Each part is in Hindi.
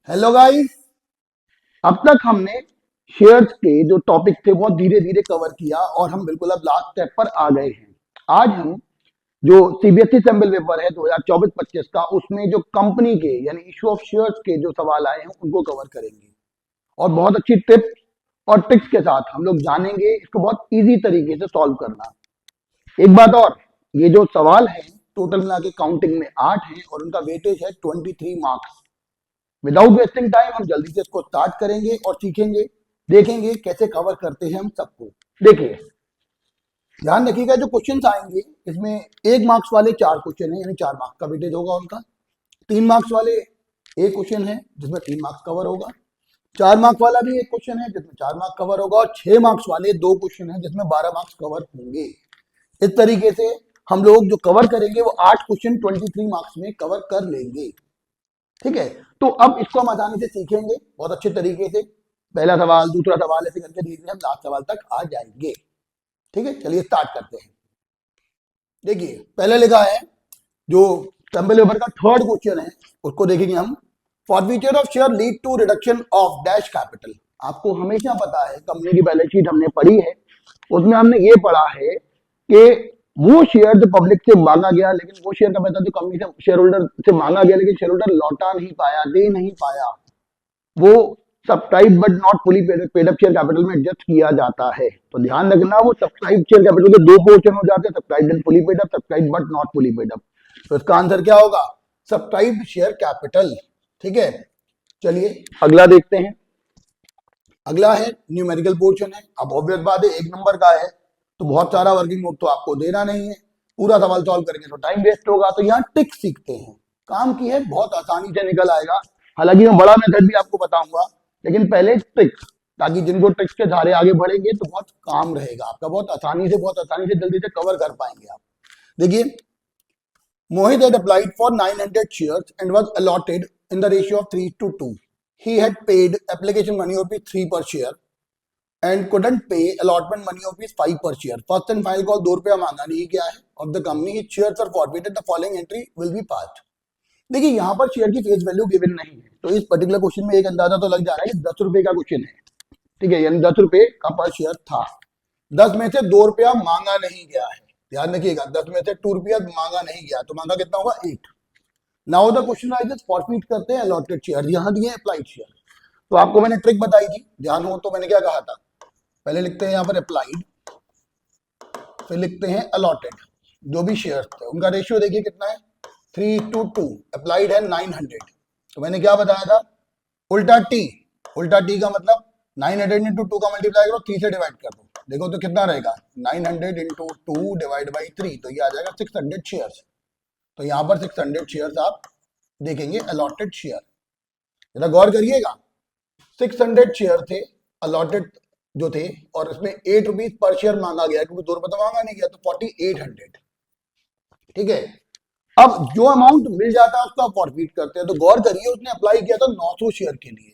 Hello guys. अब तक हमने शेयर्स के जो टॉपिक थे बहुत धीरे धीरे कवर किया और हम बिल्कुल अब लास्ट स्टेप पर आ गए हैं। आज हम जो सीबीएसई सैम्पल पेपर है 2024-25 का, उसमें जो कंपनी के यानी इशू ऑफ शेयर्स के जो सवाल आए हैं उनको कवर करेंगे और बहुत अच्छी टिप्स और ट्रिक्स के साथ हम लोग जानेंगे इसको बहुत इजी तरीके से सॉल्व करना। एक बात और, ये जो सवाल है टोटल मिला के काउंटिंग में 8 हैं और उनका वेटेज है 23 मार्क्स। विदाउट वेस्टिंग टाइम हम जल्दी से इसको स्टार्ट करेंगे और सीखेंगे, देखेंगे कैसे कवर करते हैं हम सबको। देखिए, ध्यान रखिएगा जो क्वेश्चंस आएंगे इसमें 1 मार्क्स वाले 4 क्वेश्चन है, यानी 4 मार्क्स का वेटेज होगा उनका। 3 मार्क्स वाले एक क्वेश्चन है जिसमें 3 मार्क्स कवर होगा। 4 मार्क्स वाला भी एक क्वेश्चन है जिसमें 4 मार्क्स कवर होगा और 6 मार्क्स वाले 2 क्वेश्चन है जिसमें 12 मार्क्स कवर होंगे। इस तरीके से हम लोग जो कवर करेंगे वो 8 क्वेश्चन 23 मार्क्स में कवर कर लेंगे। ठीक है, तो अब इसको हम आसानी से सीखेंगे बहुत अच्छे तरीके से। पहला सवाल, दूसरा सवाल, ऐसे करके धीरे धीरे हम लास्ट सवाल तक आ जाएंगे। ठीक है, चलिए स्टार्ट करते हैं। देखिए, पहले लिखा है जो सैंपल पेपर का थर्ड क्वेश्चन है उसको देखेंगे हम। Forfeiture of share lead to reduction of dash capital. आपको हमेशा पता है, कंपनी की बैलेंस शीट हमने पढ़ी है, उसमें हमने ये पढ़ा है कि वो शेयर जो पब्लिक से मांगा गया, लेकिन वो शेयर का पैसा जो कंपनी से शेयर होल्डर से मांगा गया लेकिन शेयर होल्डर लौटा नहीं पाया, दे नहीं पाया, वो subscribe but not fully paid up share capital में एडजस्ट किया जाता है। तो ध्यान रखना, वो सब्सक्राइब शेयर कैपिटल के 2 पोर्शन हो जाते हैं, subscribe and fully paid up, subscribe but not fully paid up. तो इसका आंसर क्या होगा? Subscribe share capital. ठीक है, चलिए अगला देखते हैं। अगला है न्यूमेरिकल पोर्शन है। अब ऑब्वियस बात है 1 नंबर का है तो बहुत सारा वर्किंग नोट तो आपको देना नहीं है, पूरा सवाल सॉल्व करेंगे तो टाइम वेस्ट होगा। तो यहाँ टिक सीखते हैं, काम की है, बहुत आसानी से निकल आएगा। हालांकि मैं बड़ा मेथड भी आपको बताऊंगा, लेकिन पहले ट्रिक्स, ताकि जिनको ट्रिक्स के सहारे आगे बढ़ेंगे तो बहुत काम रहेगा आपका, बहुत आसानी से जल्दी से कवर कर पाएंगे आप। देखिए, Mohit had applied for 900 shares and was allotted in the ratio of 3:2. He had paid application money of 3 per share and couldn't pay allotment money of 5 per share. First and final call 2 रुपया मांगा नहीं गया है of the company. His shares are forfeited. The following entry will be passed. देखिए, यहाँ पर शेयर की फेस वैल्यू गिवन नहीं है, तो इस पर्टिकुलर क्वेश्चन में एक अंदाजा तो लग जा रहा है कि 10 रुपए का क्वेश्चन है। ठीक है, यानी 10 रुपए का पर शेयर था। 10 में से 2 रुपया मांगा नहीं गया है। ध्यान रखिएगा, 10 में से 2 रुपया मांगा नहीं गया, तो मांगा कितना होगा? 8। Now the question rises, forfeit करते हैं अलॉटेड शेयर। यहाँ दिए अप्लाइड शेयर, तो आपको मैंने ट्रिक बताई थी, ध्यान हो तो मैंने क्या कहा था? पहले लिखते हैं यहाँ पर अप्लाइड, फिर लिखते हैं अलॉटेड। जो भी शेयर थे उनका रेशियो देखिए कितना है, 3:2। अप्लाइड है 900, तो मैंने क्या बताया था? उल्टा टी का मतलब 900 इंटू 2 का मल्टीप्लाई करो, 3 से डिवाइड कर दो, देखो तो कितना रहेगा? 900 इंटू 2 डिवाइड बाई 3, तो ये आ जाएगा 600 शेयर्स। तो यहाँ पर 600 शेयर्स आप देखेंगे अलॉटेड शेयर। जरा गौर करिएगा, 600 शेयर थे अलॉटेड जो थे, और इसमें 8 रुपीज पर शेयर मांगा गया क्योंकि 2 रुपए तो मांगा नहीं गया, तो 4800। ठीक है, अब जो अमाउंट मिल जाता है उसको आप फॉरफीट करते हैं। तो गौर करिए, उसने अप्लाई किया था 900 शेयर के लिए,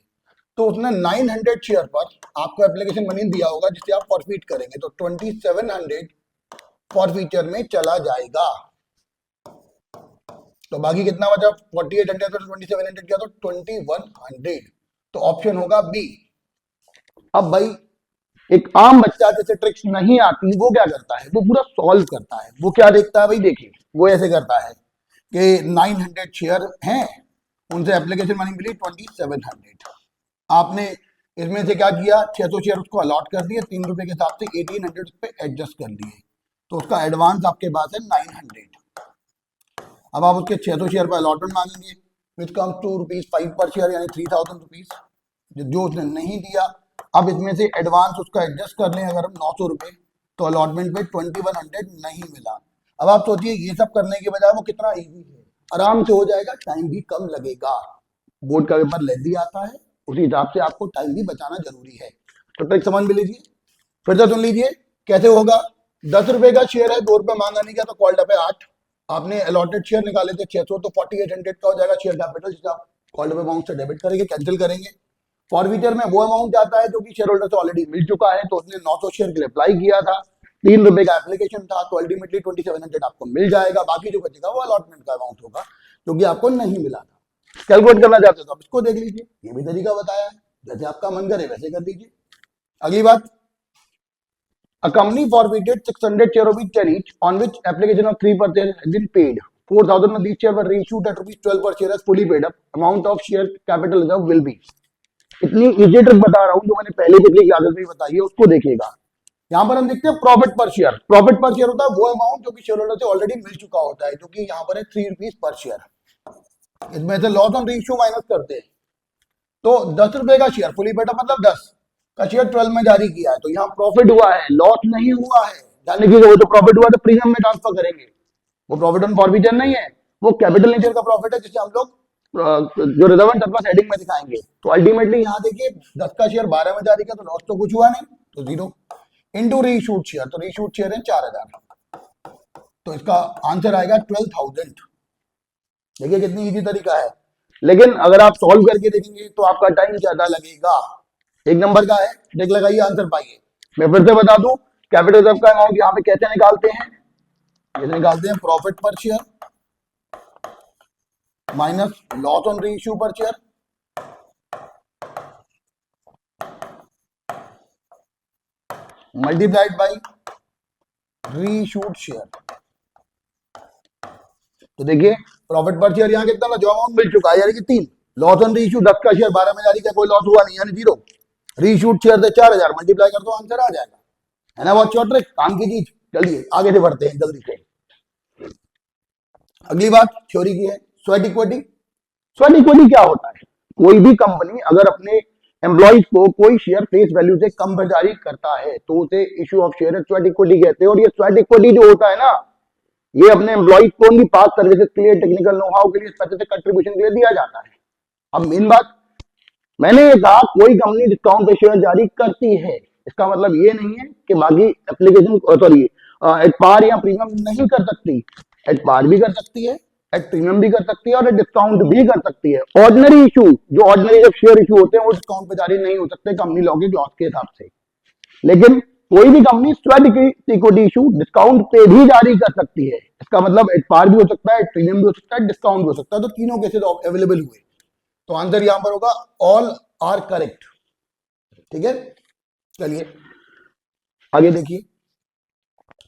तो उसने 900 शेयर पर आपको एप्लीकेशन मनी दिया होगा जिसे आप फॉरफीट करेंगे, तो 2700 फॉरफीचर में चला जाएगा। तो बाकी कितना बचा? 4800 तो 2700 किया तो 2100, तो ऑप्शन होगा बी। अब भाई, एक आम बच्चा जैसे ट्रिक्स नहीं आती वो क्या करता है? वो पूरा सॉल्व करता है। वो क्या देखता है भाई? देखिए, वो ऐसे करता है कि 900 शेयर हैं, उनसे एप्लीकेशन मनी मिली 2700। आपने इसमें से क्या किया? 600 शेयर उसको अलॉट कर दिए, 3 रुपए के हिसाब से 1800 पे एडजस्ट कर लिए, तो उसका एडवांस आपके पास है 900। अब आप उसके 600 शेयर पर अलॉटमेंट मांगेंगे, विच कम्स टू ₹5 पर शेयर, यानी 3000 रुपीज, जो उसने नहीं दिया। अब इसमें से एडवांस उसका एडजस्ट कर लें अगर हम 900 रुपए, तो अलॉटमेंट पे 2100 नहीं मिला। अब आप सोचिए, ये सब करने के बजाय वो कितना इजी है, आराम से हो जाएगा, टाइम भी कम लगेगा। बोर्ड का पेपर लेंदी आता है, उसी हिसाब से आपको टाइम भी बचाना जरूरी है। तो ट्रिक समझ में लीजिए, फिर से सुन लीजिए कैसे होगा। 10 रुपए का शेयर है, 2 रुपए मांगा नहीं गया, तो कॉल्ड अप है 8। आपने अलॉटेड शेयर निकाले थे 600, तो 4800 का हो जाएगा शेयर कैपिटल, जिसे आप कॉल्ड अप अमाउंट से डेबिट करेंगे, कैंसिल करेंगे। फॉरफीचर में वो अमाउंट जाता है जो कि शेयर होल्डर से ऑलरेडी मिल चुका है, तो उसने 900 शेयर के लिए अप्लाई किया था, 3 रुपए का एप्लीकेशन था, तो अल्टीमेटली 2700 आपको मिल जाएगा। बाकी जो बचेगा वो अलॉटमेंट का अमाउंट होगा जो कि आपको नहीं मिला था। कैलकुलेट करना चाहते हो तो आप इसको देख लीजिए, ये भी तरीका बताया है, जैसे आपका मन करे वैसे कर लीजिए। अगली बात, a company forfeited 600 share of each each on which application of 3 per share has been paid. 4,000 of these shares were reissued at rupees 12 per share as fully paid up. Amount of share capital reserve will be. इतनी इजी ट्रिक बता रहा हूं जो मैंने पहले पिछली क्लासेस में बताई है, उसको देखिएगा। यहां पर हम देखते हैं प्रॉफिट पर शेयर। प्रॉफिट पर शेयर होता है वो अमाउंट जो कि शेयर होल्डर से ऑलरेडी मिल चुका होता है, जो कि यहां पर है 3 रुपीज पर शेयर। इसमें से लॉस ऑन रीइश्यू माइनस करते हैं, तो 10 रुपए का शेयर फुली पेड अप मतलब 10 का शेयर 12 में जारी किया है, तो यहाँ प्रॉफिट हुआ है, लॉस नहीं हुआ है। जानने की वो तो प्रॉफिट हुआ तो प्रीमियम में ट्रांसफर करेंगे, वो प्रॉफिट ऑन फॉरफीचर नहीं है, वो कैपिटल नेचर का प्रॉफिट है, जिसे हम लोग जो रिजर्व एंड सरप्लस हेडिंग में दिखाएंगे। तो अल्टीमेटली यहाँ देखिए 10 का शेयर 12 में जारी किया तो लॉस तो कुछ हुआ नहीं, तो 0 इंटू रीशूट शेयर, तो रीशूट शेयर है 4000, तो इसका आंसर आएगा 12,000। देखिए कितनी इजी तरीका है, लेकिन अगर आप सॉल्व करके देखेंगे तो आपका टाइम ज्यादा लगेगा। एक नंबर का है, देख लगाइए आंसर पाइए। मैं फिर से बता दूं, कैपिटल रिजर्व का अमाउंट यहाँ पे कैसे निकालते हैं, ये निकालते हैं प्रॉफिट पर share minus loss on reissue per share multiplied by reissued share. तो देखिए प्रॉफिट पर शेयर यहाँ कितना था, जो अमाउंट मिल चुका है यानी कि 3, लॉस ऑन रीइश्यू 10 का शेयर 12 में जारी किया, कोई लॉस हुआ नहीं यानी 0, रीइश्यूड शेयर से 4000 मल्टीप्लाई कर दो आंसर आ जाएगा, है ना। बहुत शॉर्ट ट्रिक, काम की चीज। चलिए आगे से बढ़ते हैं जल्दी से। अगली बात थ्योरी की है, स्वेट इक्विटी। स्वेट इक्विटी क्या होता है, कोई भी कंपनी अगर अपने एम्प्लॉइज को कोई शेयर फेस वैल्यू से कम पर जारी करता है तो उसे issue of share sweat equity कहते हैं। और ये स्वेट इक्विटी जो होता है ना, ये अपने एम्प्लॉइज को उनकी पास सर्विसेज के लिए, टेक्निकल नो हाउ के लिए, स्पेसिफिक कंट्रीब्यूशन के लिए दिया जाता है। अब मेन बात, मैंने ये कहा कोई कंपनी डिस्काउंट पे शेयर जारी करती है, इसका मतलब ये नहीं है कि बाकी एप्लीकेशन सॉरी एट पार या प्रीमियम नहीं कर सकती। एट पार भी कर सकती है, एट प्रीमियम भी कर सकती है और एट डिस्काउंट भी कर सकती है। ऑर्डिनरी इशू, जो ऑर्डिनरी जब शेयर इशू होते हैं वो डिस्काउंट पे जारी नहीं हो सकते कंपनी लॉ के क्लॉज के हिसाब से। लेकिन कोई भी company sweat equity issue discount पे भी जारी कर सकती है। इसका मतलब एट पार भी हो सकता है, एट प्रीमियम भी हो सकता है, डिस्काउंट भी हो सकता है। तो तीनों केसेस अवेलेबल हुए, तो आंसर यहां पर होगा ऑल आर करेक्ट। ठीक है, चलिए आगे देखिए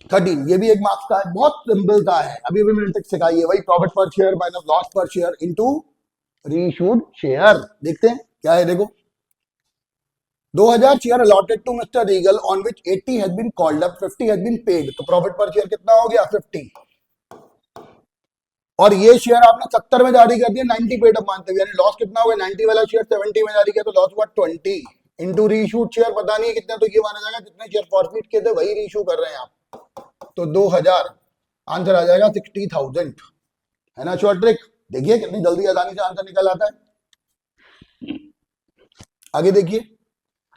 13, ये भी एक मार्क्स का है, बहुत सिंपल सा है, अभी अभी मैंने ट्रिक सिखाई है, वही प्रॉफिट पर शेयर माइनस लॉस पर शेयर इनटू रीइश्यूड शेयर। देखते हैं क्या है, देखो 2000 share allotted to mister Regal on which 80 has been called up, 50 has been paid, तो प्रॉफिट पर शेयर कितना हो गया 50, और ये शेयर आपने 70 में जारी कर दिया 90 पेड अप मानते हुए, यानी लॉस कितना हो गया, 90 वाला शेयर 70 में जारी किया तो लॉस हुआ 20 इंटू रीइश्यूड शेयर पता नहीं है कितने, तो ये माना जाएगा जितने शेयर फॉरफिट किए थे वही रीइश्यू कर रहे हैं आप, तो 2000 आंसर आ जाएगा 60,000, है ना। शॉर्ट ट्रिक देखिए कितनी जल्दी आसानी से आंसर निकल आता है। आगे देखिए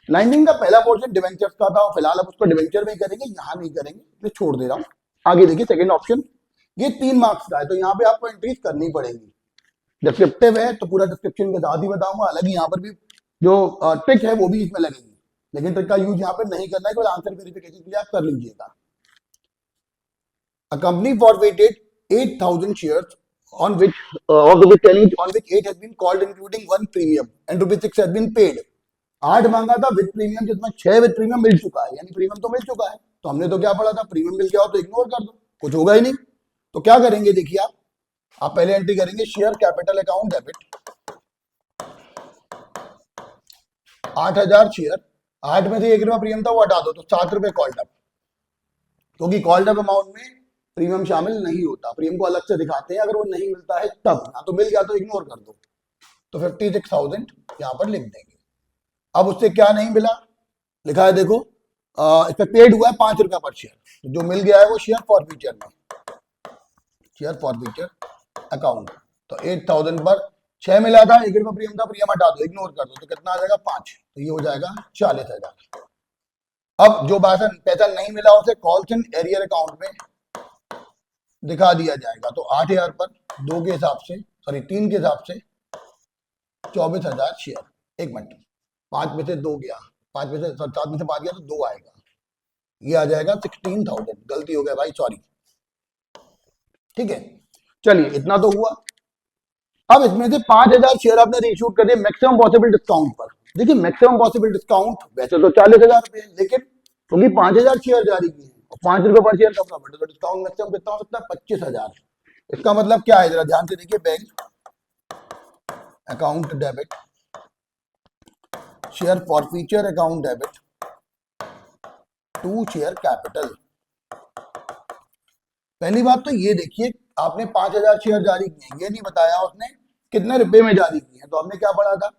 19 का पहला पोर्शन डिवेंचर्स का था, फिलहाल अब उसको डिवेंचर में ही करेंगे, यहां नहीं करेंगे, मैं छोड़ दे रहा हूं। आगे देखिए सेकंड ऑप्शन, ये 3 मार्क्स का है, तो यहाँ पे आपको एंट्रीज करनी पड़ेगी। डिस्क्रिप्टिव है तो पूरा डिस्क्रिप्शन के साथ ही बताऊंगा, हालांकि यहाँ पर भी जो ट्रिक है वो भी इसमें लगेगी, लेकिन ट्रिक का यूज यहाँ पे नहीं करना है, केवल आंसर वेरिफिकेशन के लिए आप कर लीजिएगा। A company forfeited 8,000 shares on which of the 10 each on which 8 has been called including 1 premium and ₹6 has been paid। 8 मांगा था विद प्रीमियम, जिसमें 6 विद प्रीमियम मिल चुका है, यानी प्रीमियम तो मिल चुका है, तो हमने तो क्या पढ़ा था, प्रीमियम मिल गया हो तो इग्नोर कर दो, कुछ होगा ही नहीं। तो क्या करेंगे देखिए आप पहले एंट्री करेंगे share capital account debit 8,000 share, 8 में से 1 रुपया प्रीमियम था वो हटा दो, तो 7 रुपए कॉल्ड अप, क्योंकि कॉल्ड अप अमाउंट में प्रीमियम शामिल नहीं होता, प्रीमियम को अलग से दिखाते हैं अगर वो नहीं मिलता है तब, ना तो मिल गया तो इग्नोर कर दो, तो 56,000 यहां पर लिख देंगे। अब उससे क्या नहीं मिला, लिखा है देखो इस पे पेड हुआ है 5 रुपया पर शेयर, तो जो मिल गया है वो शेयर फॉर फ्यूचर में, शेयर फॉर फ्यूचर अकाउंट, तो 8,000 पर 6 मिला था, 1 रुपया प्रीमियम था, प्रीमियम हटा दो, इग्नोर कर दो, तो कितना आ जाएगा 5, तो ये हो जाएगा 40,000। अब जो पैसा नहीं मिला उसे कॉल्स इन एरियर अकाउंट में दिखा दिया जाएगा, तो 8,000 पर 2 के हिसाब से, सॉरी 3 के हिसाब से 24,000 शेयर। एक मिनट, 5 में से 2 गया, 5 में से 7 में से 5 गया तो 2 आएगा, ये आ जाएगा 16,000, गलती हो गया भाई, सॉरी। ठीक है, चलिए इतना तो हुआ। अब इसमें से 5,000 शेयर आपने रीइश्यूड कर दिए मैक्सिमम पॉसिबल डिस्काउंट पर। देखिए मैक्सिमम पॉसिबल डिस्काउंट वैसे तो 40,000 रुपए है, लेकिन क्योंकि 5,000 शेयर जारी किए हैं और 5 रुपए पर शेयर का प्रॉफिट, तो डिस्काउंट मैक्सिमम कितना हो सकता है? 25,000। इसका मतलब क्या है, जरा ध्यान से देखिए। Bank account debit, share forfeiture account debit to share capital. पहली बात तो ये देखिए, आपने 5,000 शेयर जारी किए, ये नहीं बताया उसने कितने रुपए में जारी किए हैं। तो हमने क्या पढ़ा था,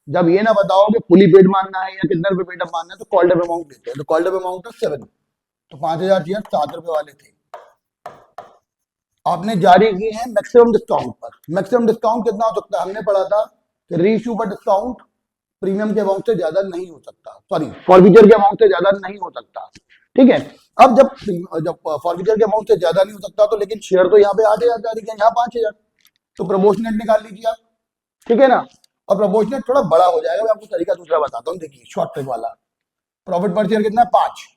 जब ये ना बताओ कि फुली पेड मानना है या कितने रुपए पेड मानना है, तो कॉल्ड अप अमाउंट लेते हैं। तो कॉल्ड अप अमाउंट है 7, तो 5,000 शेयर 7 रुपए वाले थे। आपने जारी किए हैं मैक्सिमम डिस्काउंट पर। मैक्सिमम डिस्काउंट कितना हो सकता है? हमने पढ़ा था कि रीइश्यू पर डिस्काउंट प्रीमियम के अमाउंट से ज्यादा नहीं हो सकता, सॉरी फॉरफीचर के अमाउंट से ज्यादा नहीं हो सकता। ठीक है। अब जब जब फॉरफीचर के अमाउंट से ज्यादा नहीं हो सकता, तो लेकिन शेयर तो यहाँ पे 8,000 जारी किया, यहाँ 5,000, तो प्रोपोर्शनेट निकाल लीजिए आप। ठीक है ना। और प्रोपोर्शनेट थोड़ा बड़ा हो जाएगा, मैं आपको तरीका दूसरा बताता हूँ। देखिए शॉर्ट ट्रिक वाला, प्रॉफिट पर शेयर कितना है? 5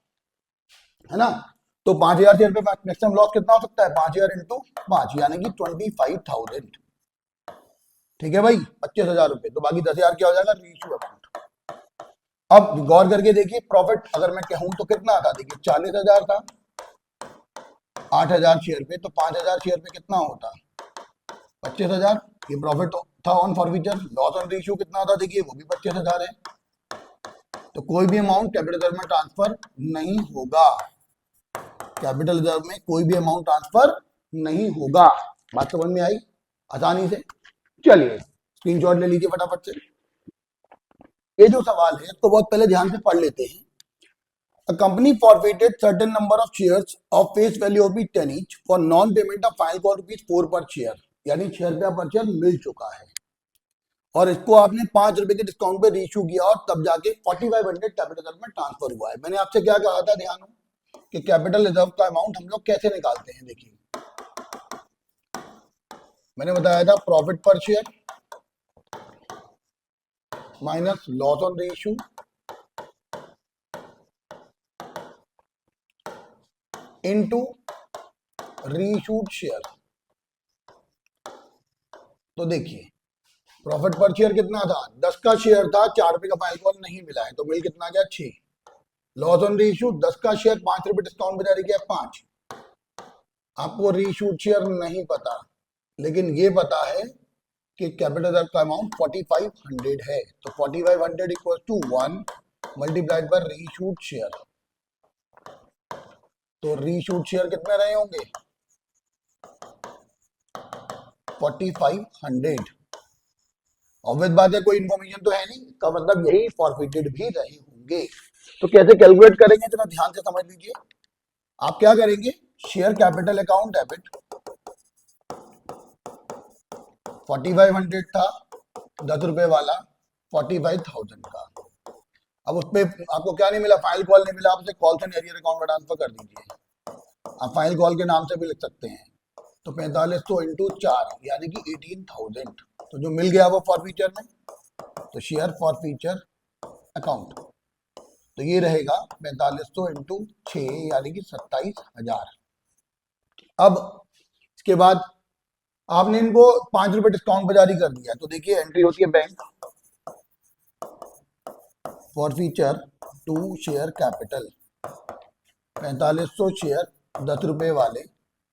है ना। तो 5,000 शेयर पे मैक्सिमम लॉस कितना हो सकता है? 5,000 इंटू 5 यानी कि 25,000। ठीक है भाई, 25,000 रुपए। तो बाकी 10,000 क्या हो जाएगा? Reissue amount. अब गौर करके देखिए, प्रॉफिट अगर मैं कहूं तो कितना आता? देखिए 40,000 था 8,000 शेयर पे, तो 5,000 शेयर पे कितना होता? 25,000। ये प्रॉफिट था on forfeiture. Loss on reissue कितना था? देखिए वो भी 25,000 है। तो कोई भी अमाउंट कैपिटल रिजर्व में ट्रांसफर नहीं होगा। कैपिटल रिजर्व में कोई भी अमाउंट ट्रांसफर नहीं होगा। बात समझ में आई आसानी से? चलिए स्क्रीनशॉट ले लीजिए फटाफट से। ये जो सवाल है तो बहुत पहले ध्यान से पढ़ लेते हैं। A company forfeited certain number of shares of face value of 10 each for non-payment of final call ₹4 per share, यानी 6 रुपया पर शेयर मिल चुका है और इसको आपने 5 रुपए के डिस्काउंट पे रीइश्यू किया और तब जाके 4500 कैपिटल रिजर्व में ट्रांसफर हुआ है। मैंने आपसे क्या कहा था, ध्यान हो कि कैपिटल रिजर्व का अमाउंट हम लोग कैसे निकालते हैं। देखिए मैंने बताया था प्रॉफिट पर share minus loss on reissue into reissued share. तो देखिए प्रॉफिट पर शेयर कितना था? 10 का शेयर था, 4 रुपए का फाइल कॉल नहीं मिला है, तो मिल कितना गया? 6। लॉस ऑन रीइश्यू 10 का शेयर 5 रुपए डिस्काउंट पे जारी किया 5। आपको रीइश्यूड शेयर नहीं पता, लेकिन ये पता है कि कैपिटल रिजर्व का अमाउंट 4500 है। तो 4500 equal to 1 multiplied by reissued share. तो रीइश्यूड शेयर कितने रहे होंगे? 4500। ऑब्वियस बात है, कोई इन्फॉर्मेशन तो है नहीं, का मतलब यही फॉरफिटेड भी रहे होंगे। तो कैसे कैलकुलेट करेंगे, जरा ध्यान से समझ लीजिए। आप क्या करेंगे, शेयर कैपिटल अकाउंट डेबिट 4500 था 10 रुपए वाला 45,000 का। अब उसपे आपको क्या नहीं मिला? फाइल कॉल नहीं मिला, आप उसे कॉल से एरियर अकाउंट में ट्रांसफर कर दीजिए। आप फाइल कॉल के नाम से भी लिख सकते हैं। तो 4500 इंटू 4 यानी कि 18,000। तो जो मिल गया वो फॉरफीचर में, तो शेयर फॉरफीचर अकाउंट, तो ये रहेगा 4500 इंटू 6 यानी कि 27,000। अब इसके बाद आपने इनको 5 रुपए डिस्काउंट पर जारी कर दिया। तो देखिए एंट्री होती है bank forfeiture to share capital 4500 share 10 रुपए वाले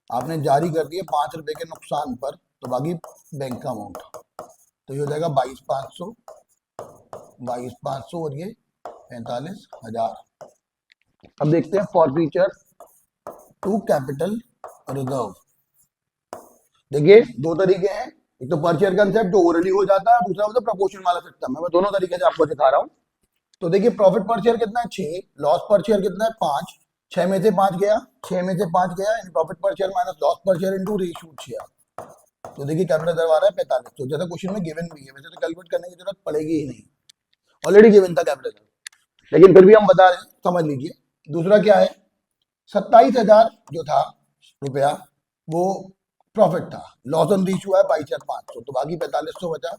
आपने जारी कर दिए 5 रुपए के नुकसान पर, तो बाकी बैंक का अमाउंट, तो ये हो जाएगा 22,500 और ये 45,000। अब देखते हैं फॉरफीचर टू कैपिटल रिजर्व। देखिए दो तरीके हैं, एक तो पर शेयर कंसेप्ट जो ओरली हो जाता है, दूसरा होता है प्रोपोर्शन वाला सिस्टम है। मैं दोनों तरीके से आपको सिखा रहा हूँ। तो देखिए प्रॉफिट पर शेयर कितना है? 6। लॉस पर शेयर कितना है? 5। 6 में से 5 गया, 6 में से 5 गया, प्रॉफिट पर शेयर माइनस लॉस पर शेयर इनटू रीइश्यूड शेयर। तो देखिए कैपिटल रिजर्व आ रहा है 45। तो जैसा क्वेश्चन में गिवन भी है, वैसे तो कैलकुलेट करने की जरूरत पड़ेगी ही नहीं, ऑलरेडी गिवन था कैपिटल रिजर्व, लेकिन फिर भी हम बता रहे हैं, समझ लीजिए। दूसरा क्या है? 27,000 जो था रुपया वो प्रॉफिट था, लॉस ऑन रीइश्यू है 22,500, तो बाकी 4500 बचा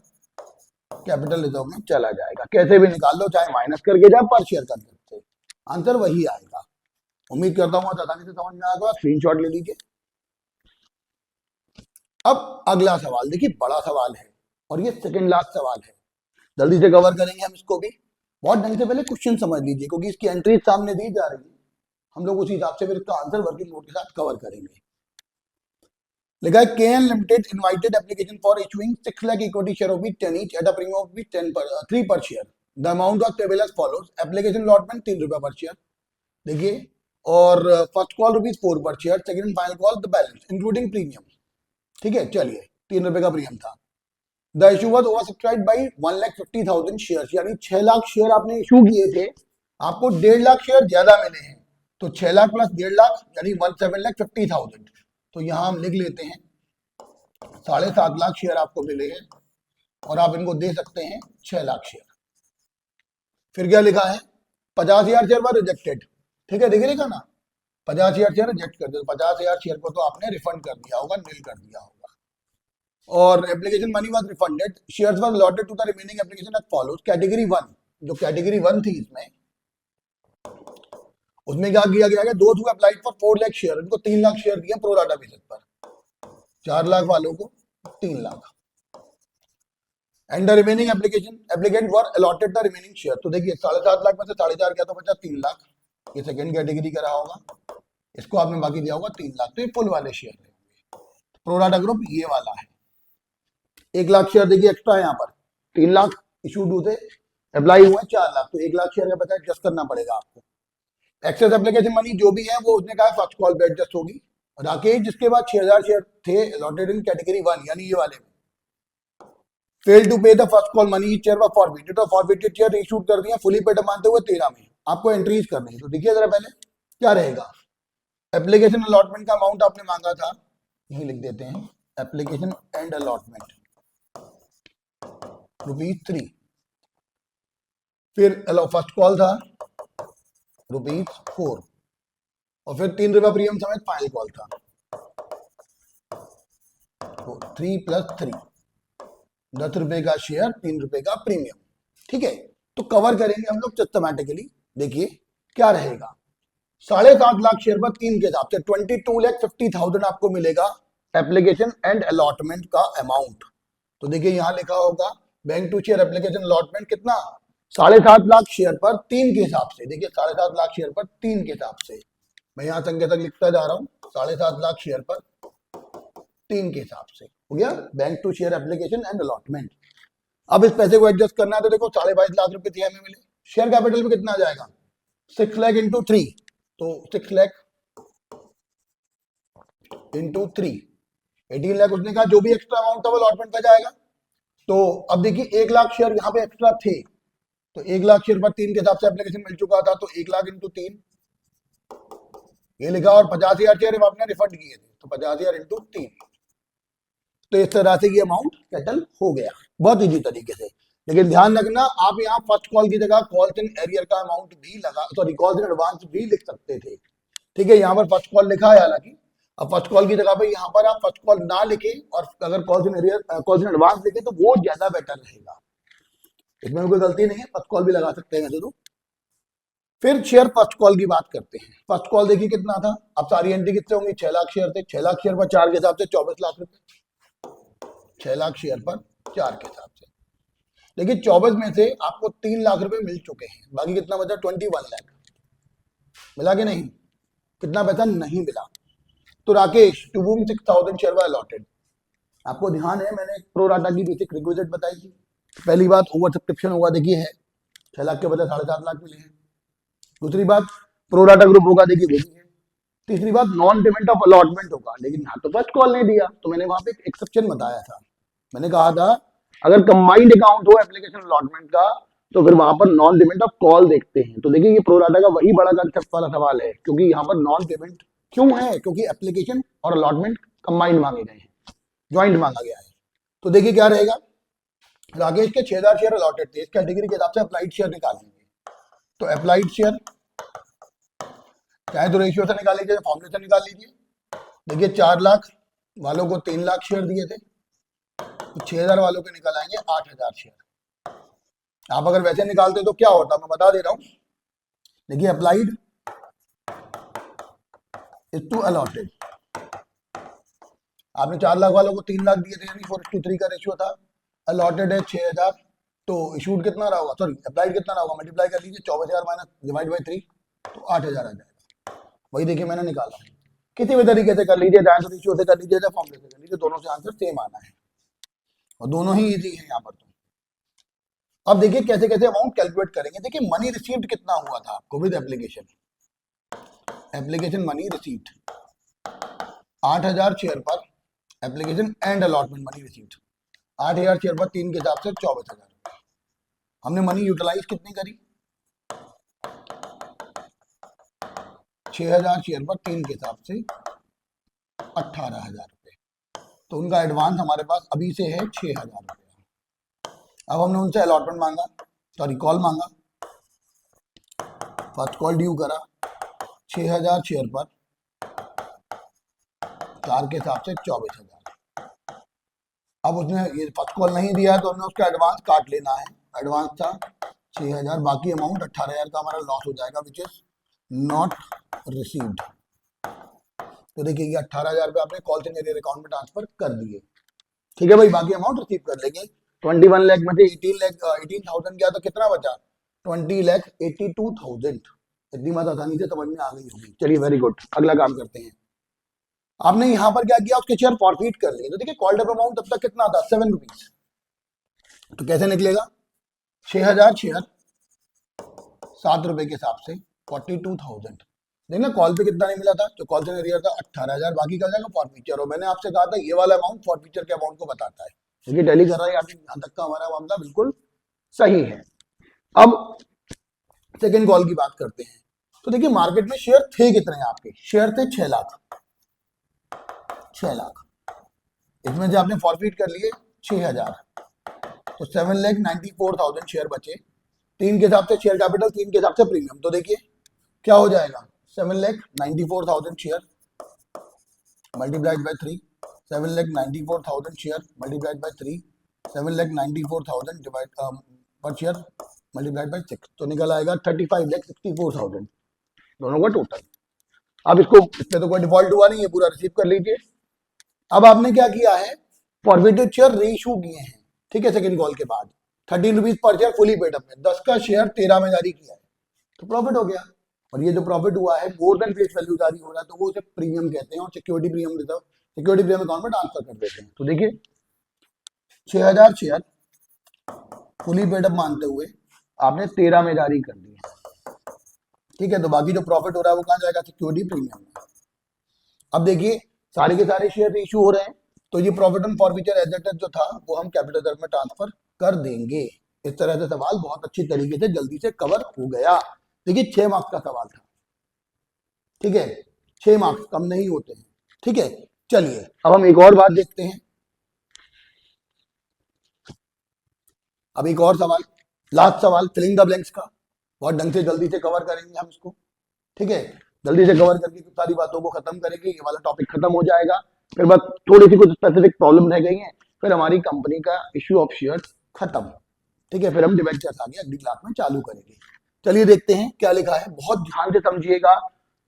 कैपिटल रिजर्व में चला जाएगा। कैसे भी निकाल लो, चाहे माइनस करके जाए पर शेयर कर सकते, आंसर वही आएगा। उम्मीद करता हूं आसानी से समझ में आएगा। स्क्रीनशॉट ले लीजिए। अब अगला सवाल देखिए, बड़ा सवाल है। और ये सेकंड लास्ट सवाल है, जल्दी से कवर करेंगे हम इसको भी। बहुत ढंग से पहले क्वेश्चन समझ लीजिए, क्योंकि इसकी एंट्री सामने दी जा रही है, हम लोग उसी हिसाब से फिर इसका आंसर वर्किंग नोट के साथ कवर करेंगे। लिखा है KN Limited invited application for issuing 6 lakh equity share of 10 each at a premium of 3 per share. The amount was table as follows. Application allotment 3 रुपए पर शेयर, देखिए, और फर्स्ट कॉल ₹4 पर share, second and final call the balance including premium. ठीक है, चलिए 3 रुपए का प्रीमियम था। The issue was over subscribed by 1,50,000 share, यानी 6 लाख शेयर आपने इशू किए थे, आपको 1.5 लाख शेयर ज्यादा मिले हैं, तो 6 लाख प्लस 1.5 लाख यानी 17,50,000। तो यहां हम लिख लेते हैं 7.5 लाख शेयर आपको मिले हैं, और आप इनको दे सकते हैं 6 लाख शेयर। फिर क्या लिखा है, 50,000 शेयर पर रिजेक्टेड। ठीक है, देखिए लिखा ना, 50,000 शेयर रिजेक्ट कर दिया, 50,000 शेयर को तो आपने रिफंड कर दिया होगा, नील कर दिया होगा। और application money was refunded, shares was allotted to the remaining application as follows. Category 1, जो कैटेगरी 1 थी इसमें, उसमें क्या किया गया है, those who applied for 4 lakh share, इनको 3 लाख शेयर दिए प्रो राटा बेसिस पर, 4 लाख वालों को 3 lakh. And the remaining applicant were allotted the remaining share. तो देखिए 7.5 लाख में से 4.5 गया तो बचा 3 लाख, ये सेकंड कैटेगरी का रहा होगा, इसको आपने बाकी दिया होगा 3 लाख, तो ये फुल वाले शेयर है। प्रो राटा ग्रुप ये वाला है, 1 लाख शेयर देखिए एक्स्ट्रा है यहाँ पर, 3 लाख इशू टू से अप्लाई हुआ है 4 लाख, तो 1 लाख शेयर का पता एडजस्ट करना पड़ेगा आपको। एक्सेस एप्लीकेशन मनी जो भी है वो उसने कहा फर्स्ट कॉल पे एडजस्ट होगी। राकेश जिसके बाद 6,000 शेयर थे अलॉटेड इन कैटेगरी 1 यानी ये वाले में, फेल टू पे the first call money, share व फॉरफिटेड, और फॉरफिटेड शेयर इशूड कर दिया फुली पेड मानते हुए 13 में, आपको एंट्रीज करनी है। तो देखिए जरा पहले क्या रहेगा, एप्लीकेशन अलॉटमेंट का अमाउंट आपने मांगा था, यही लिख देते हैं, एप्लीकेशन एंड अलॉटमेंट ₹3, फिर फर्स्ट कॉल था ₹4, और फिर 3 रुपया प्रीमियम समेत फाइनल कॉल था, 3 + 3, 10 रुपए का शेयर, 3 रुपए का प्रीमियम। ठीक है, तो कवर करेंगे हम लोग सिस्टमैटिकली। देखिए क्या रहेगा, 7.5 लाख शेयर पर 3 के हिसाब से 22,50,000 आपको मिलेगा एप्लीकेशन एंड अलॉटमेंट का अमाउंट। तो देखिए यहां लिखा होगा bank to share application allotment कितना, 7.5 लाख शेयर पर 3 के हिसाब से। देखिए 7.5 लाख शेयर पर 3 के हिसाब से, मैं यहां संख्या तक लिखता जा रहा हूं, 7.5 लाख शेयर पर 3 के हिसाब से हो गया bank to share application and allotment. अब इस पैसे को एडजस्ट करना है, तो देखो 22.5 लाख रुपए हमें मिले, शेयर कैपिटल में कितना आ जाएगा, 6 लाख इंटू 3, तो 6 लाख इंटू 3 18 लाख उसने कहा, जो भी एक्स्ट्रा अमाउंट था वो अलॉटमेंट का जाएगा। तो अब देखिए 1 लाख शेयर यहाँ पे एक्स्ट्रा थे, तो 1 लाख शेयर पर 3 के हिसाब से एप्लीकेशन मिल चुका था, तो 1 लाख इंटू 3 ये लिखा, और 50,000 शेयर आपने रिफंड किए थे, तो 50,000 इंटू 3, तो इस तरह से ये अमाउंट सेटल हो गया, बहुत इजी तरीके से। लेकिन ध्यान रखना, आप यहाँ फर्स्ट कॉल की जगह कॉल्स इन एरियर का अमाउंट भी लगा, सॉरी कॉल्स इन एडवांस भी लिख सकते थे। ठीक है, यहाँ पर फर्स्ट कॉल लिखा है हालांकि, अब फर्स्ट कॉल की जगह पे यहाँ पर आप फर्स्ट कॉल ना लिखे और अगर calls in arrear calls in advance लिखे तो वो ज्यादा बेटर रहेगा, इसमें कोई गलती नहीं है, फर्स्ट कॉल भी लगा सकते हैं वैसे तो। फिर शेयर फर्स्ट कॉल की बात करते हैं। फर्स्ट कॉल देखिए कितना था, अब सारी एंट्री कितने होंगी, 6 लाख शेयर थे, 6 लाख शेयर पर 4 के हिसाब से 24 लाख रुपए, 6 लाख शेयर पर 4 के हिसाब से। देखिए 24 में से आपको 3 लाख रुपए मिल चुके हैं, बाकी कितना बचा, 21 लाख मिला कि नहीं, कितना पैसा नहीं मिला। तो Rakesh to whom 6,000 share were allotted, आपको ध्यान है मैंने प्रो राटा की बेसिक रिक्विजिट बताई थी। पहली बात ओवर सब्सक्रिप्शन हुआ, देखिए है 6 लाख के बदले 7.5 लाख मिले हैं। दूसरी बात प्रो राटा ग्रुप होगा, देखिए वो भी है। तीसरी बात नॉन पेमेंट ऑफ अलॉटमेंट होगा, लेकिन यहाँ तो फर्स्ट कॉल नहीं दिया, तो मैंने वहां पे एक एक्सेप्शन बताया था, मैंने कहा था अगर कंबाइंड अकाउंट हो एप्लीकेशन अलॉटमेंट का तो फिर वहां पर नॉन पेमेंट ऑफ कॉल देखते हैं। तो देखिए ये प्रो राटा का वही बड़ा कंसेप्ट वाला सवाल है, क्योंकि यहाँ पर नॉन पेमेंट क्यों है, क्योंकि एप्लीकेशन और अलॉटमेंट कंबाइंड मांगे गए हैं, ज्वाइंट मांगा गया है। तो देखिए क्या रहेगा, राकेश के 6,000 शेयर अलॉटेड थे, इस कैटेगरी के हिसाब से अप्लाइड शेयर निकालेंगे। तो अप्लाइड शेयर चाहे तो रेशियो से निकाल लीजिए, फॉर्मूले से निकाल लीजिए। देखिए 4 लाख वालों को 3 लाख शेयर दिए थे, तो 6,000 वालों के निकल आएंगे 8,000 शेयर। आप अगर वैसे निकालते तो क्या होता, मैं बता दे रहा हूं। देखिए अप्लाइड इज टू अलॉटेड, आपने 4 लाख वालों को 3 लाख दिए थे, यानी 4:3 का रेशियो था। अलॉटेड है 6,000, तो इशूड कितना रहा होगा, सॉरी अप्लाइड कितना रहा होगा, मल्टीप्लाई कर लीजिए 24,000 माइनस डिवाइड बाई 3, तो 8,000 आ जाएगा। वही देखिए मैंने निकाला, किसी भी तरीके से कर लीजिए, डायरेक्ट रेशियो से कर लीजिए या फॉर्मूले से कर लीजिए, दोनों से आंसर सेम आना है और दोनों ही इजी है यहाँ पर। तो अब देखिए कैसे कैसे अमाउंट कैलकुलेट करेंगे। देखिए मनी रिसीव्ड कितना हुआ था आपको with application, application money received 8,000 share पर, application and allotment money received 8,000 share पर 3 के हिसाब से 24,000 रुपए। हमने मनी यूटिलाइज कितनी करी, 6,000 शेयर पर 3 के हिसाब से 18,000 रुपए, तो उनका एडवांस हमारे पास अभी से है 6,000 रुपए। अब हमने उनसे अलॉटमेंट मांगा, सॉरी कॉल मांगा, फर्स्ट कॉल ड्यू करा 6,000 शेयर पर 4 के हिसाब से 24,000। अब उसने ये फर्स्ट कॉल नहीं दिया तो हमने उसका एडवांस काट लेना है, एडवांस था 6,000, बाकी अमाउंट 18,000 का हमारा लॉस हो जाएगा विच इज नॉट रिसीव्ड। तो देखिए ये 18,000 रुपये आपने कॉल सेंटर अकाउंट में ट्रांसफर कर दिए, ठीक है भाई, बाकी अमाउंट रिसीव कर लेंगे। 21 लाख में से 18,000 गया तो कितना बचा, 20,82,000। इतनी बात आसानी से समझ में आ गई होगी। चलिए वेरी गुड, अगला काम करते हैं। आपने यहाँ पर क्या किया, उसके शेयर फॉरफीट कर लिए, तो देखिए कॉल्ड अप अमाउंट तब तक कितना था, 7 रुपीज, तो कैसे निकलेगा, 6,000 शेयर 7 रुपए के हिसाब से 42,000। देखना कॉल पे कितना नहीं मिला था, जो कॉल से एरिया था 18,000, बाकी का जाएगा फॉरफीचर। और मैंने आपसे कहा था ये वाला अमाउंट फॉरफीचर के अमाउंट को बताता है, क्योंकि टैली कर रहा है यहाँ तक का हमारा मामला बिल्कुल सही है। अब सेकेंड कॉल की बात करते हैं। तो देखिए मार्केट में शेयर थे कितने आपके, शेयर थे 6 लाख, 6 लाख, इसमें से आपने फॉरफीट कर लिए 6,000, तो 7,94,000 शेयर बचे। 3 के हिसाब से शेयर कैपिटल, 3 के हिसाब से प्रीमियम, तो देखिए क्या हो जाएगा, 7,94,000 share multiplied by 3, 7,94,000 share multiplied by 3, 7,94,000 divide पर शेयर मल्टीप्लाइड बाय 6, तो निकल आएगा 35,64,000 दोनों का टोटल। अब इसको, इसमें तो कोई डिफॉल्ट हुआ नहीं है, पूरा रिसीव कर लीजिए। अब आपने क्या किया है, फॉरवर्डेड शेयर रीइशू किए हैं, ठीक है, सेकंड कॉल के बाद 13 rupees per share fully paid up में, 10 का शेयर 13 में जारी किया है, तो प्रॉफिट हो गया। और ये जो प्रॉफिट हुआ है मोर देन फेस वैल्यू जारी हो रहा है, तो वो उसे प्रीमियम कहते हैं और security premium reserve, security premium account में ट्रांसफर कर देते हैं। तो देखिए 6,000 शेयर फुली पेड अप मानते हुए आपने 13 में जारी कर दिया, ठीक है, तो बाकी जो प्रॉफिट हो रहा है वो कहां जाएगा, सिक्योरिटी प्रीमियम में। अब देखिए सारे के सारे शेयर इशू हो रहे हैं, तो ये प्रॉफिट ऑन फॉरफीचर एसेट जो था वो हम कैपिटल रिजर्व में ट्रांसफर कर देंगे। इस तरह से सवाल बहुत अच्छी तरीके से जल्दी से कवर हो गया। देखिए 6 मार्क्स का सवाल था, ठीक है, 6 मार्क्स कम नहीं होते हैं, ठीक है। चलिए अब हम एक और बात देखते हैं, अब एक और सवाल, लास्ट सवाल फिलिंग द ब्लैंक्स का, बहुत ढंग से जल्दी से कवर करेंगे हम इसको, ठीक है, जल्दी से कवर करके कुछ सारी बातों को खत्म करेंगे, ये वाला टॉपिक खत्म हो जाएगा, फिर बस थोड़ी सी कुछ स्पेसिफिक प्रॉब्लम रह गई हैं, फिर हमारी कंपनी का इश्यू ऑफ शेयर खत्म, ठीक है, फिर हम डिबेंचर्स आगे अगली क्लास में चालू करेंगे। चलिए देखते हैं क्या लिखा है, बहुत ध्यान से समझिएगा,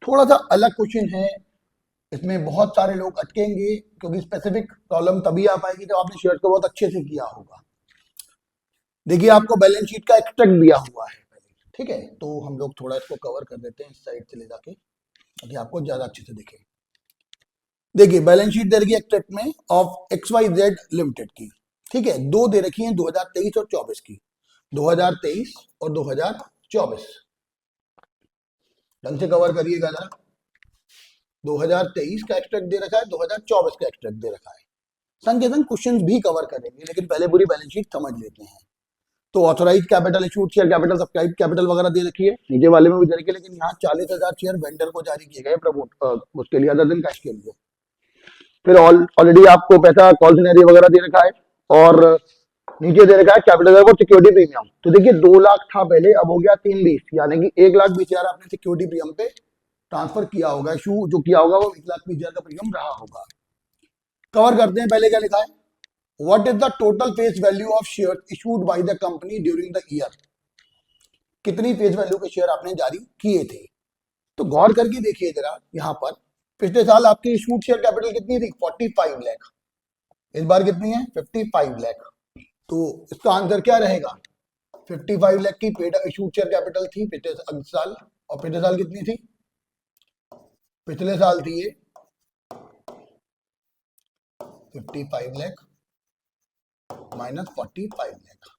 थोड़ा सा अलग क्वेश्चन है, इसमें बहुत सारे लोग अटकेंगे, क्योंकि स्पेसिफिक प्रॉब्लम तभी आ पाएगी जब आपने शेयर को बहुत अच्छे से किया होगा। देखिए आपको बैलेंस शीट का एक्सट्रैक्ट दिया हुआ है, ठीक है, तो हम लोग थोड़ा इसको कवर कर देते हैं इस साइड से ले जाके, ताकि आपको ज्यादा अच्छे से दिखे। देखिए बैलेंस शीट दे रखी है एक्सट्रैक्ट में ऑफ XYZ लिमिटेड की, ठीक है, दो दे रखी हैं 2023 और 24 की, 2023 और 2024, ढंग से कवर करिएगा जरा। 2023 का एक्सट्रैक्ट दे रखा है, 2024 का एक्सट्रैक्ट दे रखा है, संग के संग क्वेश्चन भी कवर करेंगे, लेकिन पहले पूरी बैलेंस शीट समझ लेते हैं। तो authorise capital, issued share capital, subscribe capital वगैरह दे रखी है, नीचे वाले में भी दे रखी है, लेकिन यहाँ 40,000 शेयर वेंडर को जारी किए गए प्रमोट उसके लिए, अदर दिन कैश के लिए। फिर ऑलरेडी आपको पैसा कॉल सिनेरियो वगैरह दे रखा है, और नीचे दे रखा है कैपिटल और सिक्योरिटी प्रीमियम। तो देखिए 2 लाख था पहले, अब हो गया 3,20,000, यानी कि 1,20,000 आपने सिक्योरिटी प्रीमियम पे ट्रांसफर किया होगा, इशू जो किया होगा वो 1,20,000 का प्रीमियम रहा होगा। कवर करते हैं, पहले क्या लिखा है, What is the total face value of shares issued by the company during the year? कितनी फेस वैल्यू के शेयर आपने जारी किए थे, तो गौर करके देखिए जरा, यहां पर पिछले साल आपकी इशूड शेयर कैपिटल कितनी थी, 45 लाख, इस बार कितनी है, 55 लाख, तो इसका आंसर क्या रहेगा? 55 लाख की पेड इशूड शेयर कैपिटल थी पिछले साल, और पिछले साल कितनी थी? पिछले साल थी ये 55 लाख माइनस 45 लाख,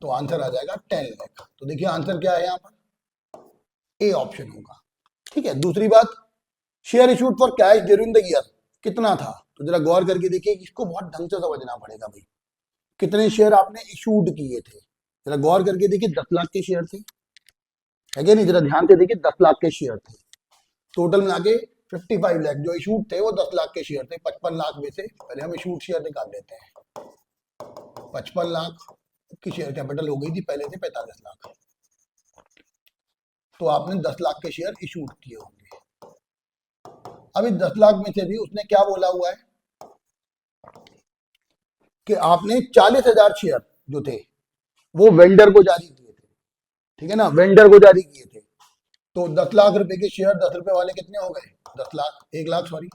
तो आंसर आ जाएगा 10 लाख। तो देखिए आंसर क्या है यहाँ पर, ए ऑप्शन होगा। ठीक है, दूसरी बात, share issued for cash during the year कितना था? तो जरा गौर करके देखिए, इसको बहुत ढंग से समझना पड़ेगा भाई। कितने शेयर आपने इशूड किए थे? जरा गौर करके देखिए, 10 लाख के शेयर थे, है क्या नहीं? जरा ध्यान से देखिए, 10 लाख के शेयर थे, टोटल मिला के 55 लाख जो इशूड थे वो 10 लाख के शेयर थे। 55 लाख में से पहले हम इशूड शेयर निकाल लेते हैं। 55 लाख की शेयर कैपिटल हो गई थी पहले से 45 लाख, तो आपने 10 लाख के शेयर इशूड किए होंगे। अभी 10 लाख में से भी उसने क्या बोला हुआ है कि आपने 40,000 शेयर जो थे वो वेंडर को जारी किए थे, ठीक है ना, वेंडर को जारी किए थे। तो 10 लाख रुपए के शेयर 10 रुपए वाले कितने हो गए? 10 लाख, 1 लाख सॉरी,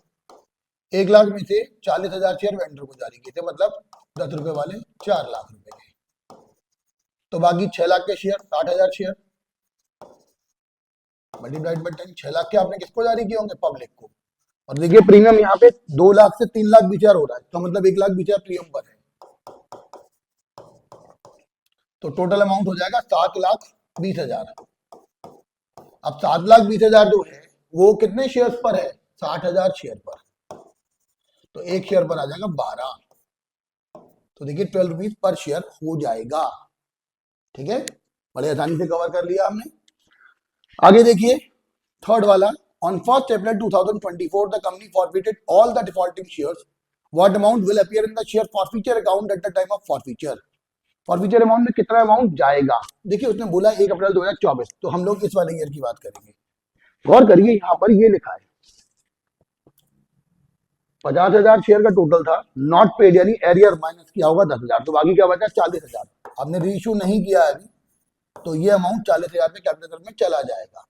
1 लाख में से 40,000 शेयर वेंडर को जारी किए थे, मतलब 10 रुपए वाले 4 लाख रुपए के। तो बाकी 6 लाख के share, 60,000 share multiplied by 10, 6 lakh के आपने किसको जारी किए होंगे? पब्लिक को। और देखिए प्रीमियम यहाँ पे 2 लाख से 3 लाख 20,000 हो रहा है, तो मतलब 1 लाख 20,000 प्रीमियम पर है, तो टोटल अमाउंट हो जाएगा 7,20,000। अब 7,20,000 जो है वो कितने शेयर्स पर है? 60,000 शेयर पर, तो एक शेयर पर आ जाएगा 12, तो देखिए 12 रुपीज पर शेयर हो जाएगा। ठीक है, बड़े आसानी से कवर कर लिया हमने। आगे देखिए थर्ड वाला, on 1 April 2024 the company forfeited all the defaulting shares, what amount will appear in the share forfeiture account at the time of forfeiture? Forfeiture amount में कितना अमाउंट जाएगा? देखिए उसने बोला 1 अप्रैल 2024, तो हम लोग इस वाले ईयर की बात करेंगे। गौर करिए यहाँ पर ये लिखा है 50,000 शेयर का टोटल था, नॉट पेड यानी एरियर माइनस किया होगा 10,000, तो बाकी क्या बचा? 40,000। आपने रीइश्यू नहीं किया है अभी, तो ये अमाउंट 40,000 पे कैपिटल में चला जाएगा।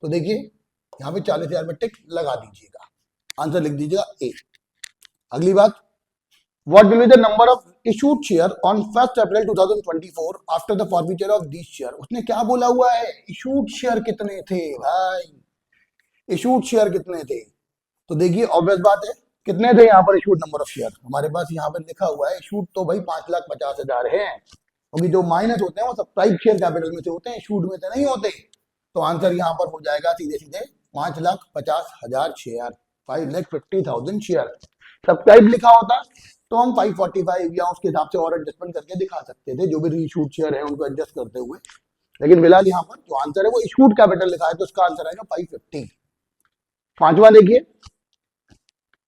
तो देखिए यहाँ पे 40,000 में टिक लगा दीजिएगा, आंसर लिख दीजिएगा ए। अगली बात, what will be the number of issued share on 1 April 2024 after the forfeiture of this share? उसने क्या बोला हुआ है? इशूड शेयर कितने थे भाई, इशूड शेयर कितने थे? तो देखिए ऑब्वियस बात है, कितने थे यहाँ पर इशूड नंबर ऑफ शेयर? हमारे पास यहाँ पर लिखा हुआ है इशूड तो भाई 5,50,000 है, क्योंकि जो माइनस होते हैं वो सब्सक्राइब शेयर कैपिटल में से होते हैं, इशूड में से नहीं होते। तो आंसर यहाँ पर हो जाएगा सीधे सीधे 5,50,000 शेयर, 5,50,000 शेयर। सब्सक्राइब लिखा होता तो हम 545 या उसके हिसाब से और एडजस्टमेंट करके दिखा सकते थे, जो भी रीइशूड शेयर है उनको एडजस्ट करते हुए, लेकिन फिलहाल यहाँ पर जो आंसर है वो इशूड कैपिटल लिखा है, तो इसका आंसर आएगा 550। पांचवा देखिए,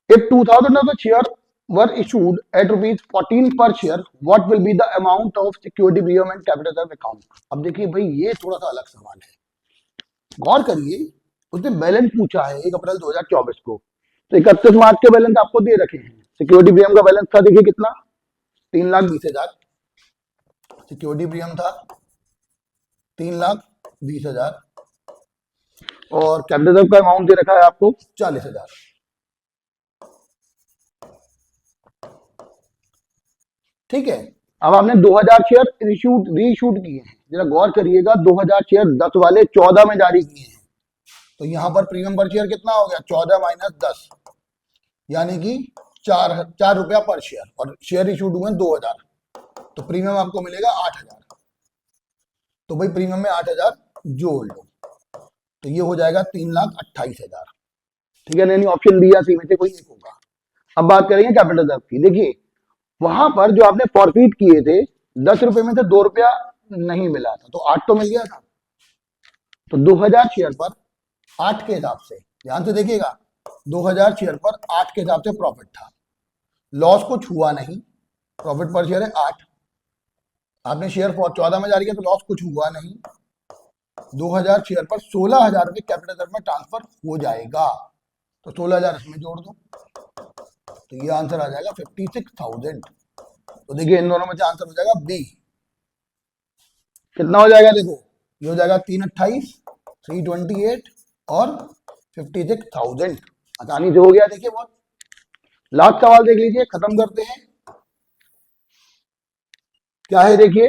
if 2,000 of the share were issued at rupees 14 per share, what will be the amount of security premium and capital reserve account? अब देखिए भाई ये थोड़ा सा अलग सवाल है, गौर करिए। उसने बैलेंस पूछा है 1 अप्रैल 2024 को, तो 31 मार्च के बैलेंस आपको दे रखे हैं। सिक्योरिटी प्रीमियम का बैलेंस था देखिए कितना, 3,20,000 सिक्योरिटी प्रीमियम था, 3,20,000, और कैपिटल रिजर्व का अमाउंट दे रखा है आपको 40,000। ठीक है, अब आपने 2,000 शेयर रीइशूड किए हैं, जरा गौर करिएगा, 2,000 शेयर 10 वाले 14 में जारी किए हैं, तो यहां पर प्रीमियम पर शेयर कितना हो गया? 14 माइनस 10, यानी कि 4 रुपया पर शेयर, और शेयर इशूड हुए 2,000, तो प्रीमियम आपको मिलेगा 8,000। तो भाई प्रीमियम में 8,000 जोड़ लो, तो ये हो जाएगा 3,28,000। ठीक है, नहीं ऑप्शन बी या सी में से कोई एक होगा। अब बात करेंगे कैपिटल रिजर्व की। देखिए वहां पर जो आपने फॉरफीट किए थे 10 रुपए में से 2 रुपया नहीं मिला था, तो 8 तो मिल गया था, तो 2,000 शेयर पर 8 के हिसाब से, ध्यान से देखिएगा, 2,000 शेयर पर 8 के हिसाब से प्रॉफिट था, लॉस कुछ हुआ नहीं, प्रॉफिट पर शेयर है 8, आपने शेयर 14 में जारी किया तो लॉस कुछ हुआ नहीं, 2,000 शेयर पर 16,000 रुपए कैपिटल रिजर्व में ट्रांसफर हो जाएगा, तो 16,000 इसमें जोड़ दो, तो ये आंसर आ जाएगा 56,000। तो देखिए इन दोनों में से आंसर हो जाएगा बी। कितना हो जाएगा? देखो ये हो जाएगा 328, 328 और 56,000, आसानी से हो गया। देखिए बहुत, लास्ट सवाल देख लीजिए, खत्म करते हैं। क्या है देखिए,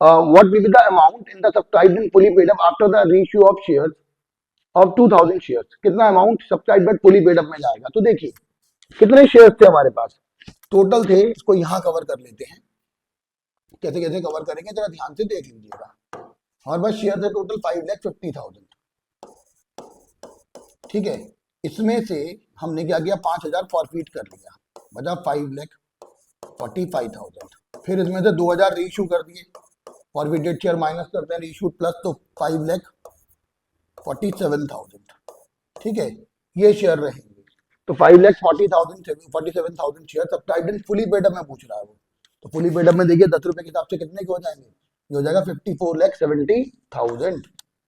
what will be the amount in the subscribed and fully paid up after the ratio of shares of 2000 shares, कितना amount subscribed and fully paid up में जाएगा। तो देखिए कितने शेयर्स थे हमारे पास, टोटल थे, इसको यहां कवर कर लेते हैं। कैसे कैसे कवर करेंगे जरा ध्यान से देख लीजिएगा। हमारे पास शेयर थे टोटल 5,50,000, ठीक है। इसमें से हमने क्या किया, 5,000 फॉरफीट कर लिया, बचा 5,45,000। फिर इसमें से 2,000 रीइश्यू कर दिए, फॉरफिटेड शेयर माइनस करते हैं रीइश्यू प्लस, तो 5,47,000, ठीक है, ये शेयर रहेंगे। तो 5,40,000 share subscribed and fully paid up में पूछ रहा है वो। तो फुली पेड अप में देखिए 10 रुपए के हिसाब से कितने के हो जाएंगे, ये हो जाएगा 54,70,000।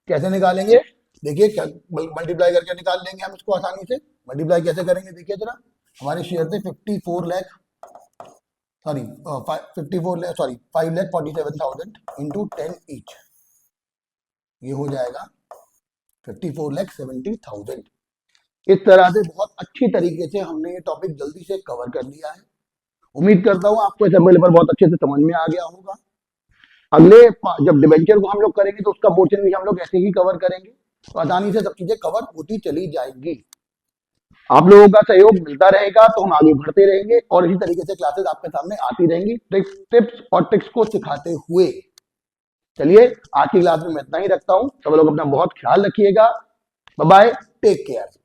कैसे निकालेंगे, देखिए मल्टीप्लाई करके निकाल लेंगे हम इसको आसानी से। मल्टीप्लाई कैसे करेंगे देखिए जरा, हमारे शेयर थे 54 lakh, sorry 54 lakh, sorry 5,47,000 into 10 each, ये हो जाएगा 54,70,000। इस तरह से बहुत अच्छी तरीके से हमने ये टॉपिक जल्दी से कवर कर लिया है। उम्मीद करता हूं आपको असेंबली पेपर बहुत अच्छे से समझ में आ गया होगा। अगले जब डिबेंचर को हम लोग करेंगे तो उसका पोर्शन भी हम लोग ऐसे ही कवर करेंगे, तो आसानी से सब चीजें कवर होती चली जाएंगी। आप लोगों का सहयोग मिलता रहेगा तो हम आगे बढ़ते रहेंगे और इसी तरीके से क्लासेस आपके सामने आती रहेंगी, टिप्स और ट्रिक्स को सिखाते हुए। चलिए आज की क्लास में मैं इतना ही रखता हूं, सब लोग अपना बहुत ख्याल रखिएगा। Bye bye, take care.